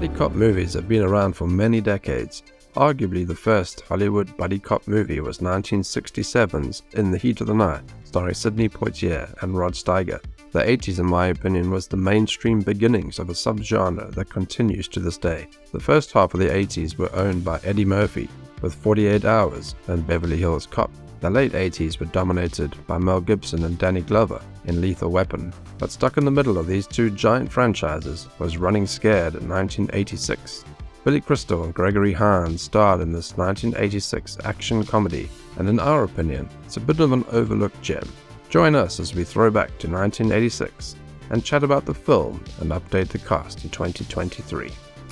Buddy cop movies have been around for many decades. Arguably the first Hollywood buddy cop movie was 1967's In the Heat of the Night, starring Sidney Poitier and Rod Steiger. The 80s, in my opinion, was the mainstream beginnings of a subgenre that continues to this day. The first half of the 80s were owned by Eddie Murphy, with 48 Hours and Beverly Hills Cop. The late 80s were dominated by Mel Gibson and Danny Glover in Lethal Weapon, but stuck in the middle of these two giant franchises was Running Scared in 1986. Billy Crystal and Gregory Hines starred in this 1986 action comedy, and in our opinion, it's a bit of an overlooked gem. Join us as we throw back to 1986 and chat about the film and update the cast in 2023.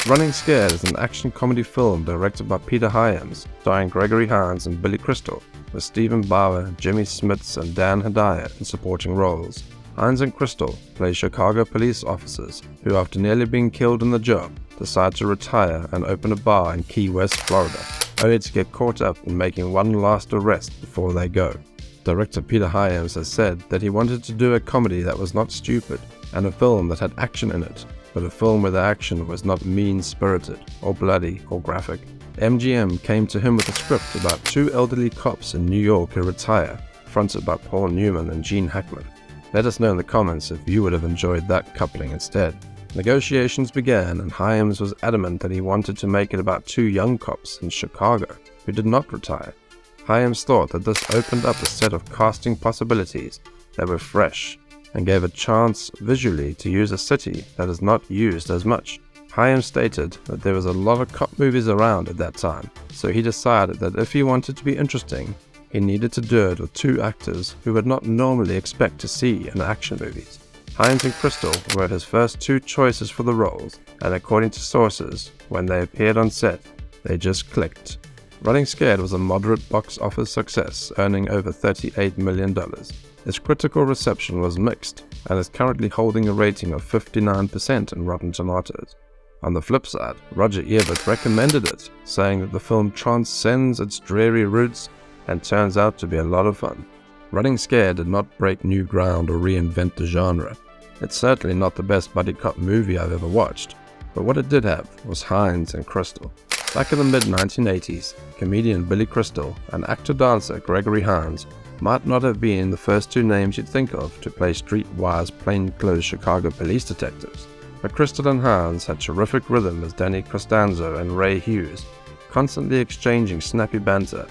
Running Scared is an action comedy film directed by Peter Hyams, starring Gregory Hines and Billy Crystal, with Stephen Bauer, Jimmy Smits and Dan Hedaya in supporting roles. Hines and Crystal play Chicago police officers who, after nearly being killed in the job, decide to retire and open a bar in Key West, Florida, only to get caught up in making one last arrest before they go. Director Peter Hyams has said that he wanted to do a comedy that was not stupid and a film that had action in it, but a film where the action was not mean-spirited or bloody or graphic. MGM came to him with a script about two elderly cops in New York who retire, fronted by Paul Newman and Gene Hackman. Let us know in the comments if you would have enjoyed that coupling instead. Negotiations began, and Hyams was adamant that he wanted to make it about two young cops in Chicago who did not retire. Hyams thought that this opened up a set of casting possibilities that were fresh and gave a chance visually to use a city that is not used as much. Hyams stated that there was a lot of cop movies around at that time, so he decided that if he wanted to be interesting, he needed to do it with two actors who would not normally expect to see in action movies. Hines and Crystal were his first two choices for the roles, and according to sources, when they appeared on set, they just clicked. Running Scared was a moderate box office success, earning over $38 million. Its critical reception was mixed, and is currently holding a rating of 59% in Rotten Tomatoes. On the flip side, Roger Ebert recommended it, saying that the film transcends its dreary roots and turns out to be a lot of fun. Running Scared did not break new ground or reinvent the genre. It's certainly not the best buddy cop movie I've ever watched, but what it did have was Hines and Crystal. Back in the mid-1980s, comedian Billy Crystal and actor-dancer Gregory Hines might not have been the first two names you'd think of to play streetwise, plainclothes Chicago police detectives, but Crystal and Hines had terrific rhythm as Danny Costanzo and Ray Hughes, constantly exchanging snappy banter,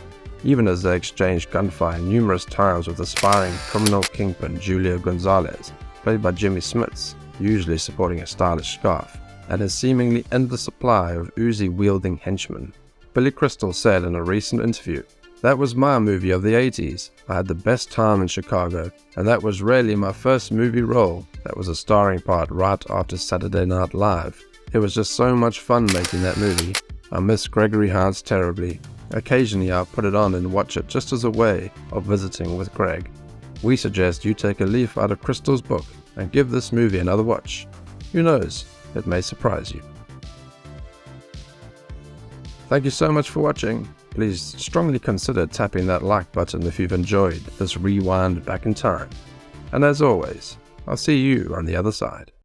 even as they exchanged gunfire numerous times with aspiring criminal kingpin Julio Gonzalez, played by Jimmy Smits, usually sporting a stylish scarf, and his seemingly endless supply of Uzi-wielding henchmen. Billy Crystal said in a recent interview, "That was my movie of the 80s. I had the best time in Chicago, and that was really my first movie role that was a starring part right after Saturday Night Live. It was just so much fun making that movie. I miss Gregory Hines terribly. Occasionally I'll put it on and watch it just as a way of visiting with Greg. We suggest you take a leaf out of Crystal's book and give this movie another watch. Who knows, it may surprise you." Thank you so much for watching. Please strongly consider tapping that like button if you've enjoyed this rewind back in time. And as always, I'll see you on the other side.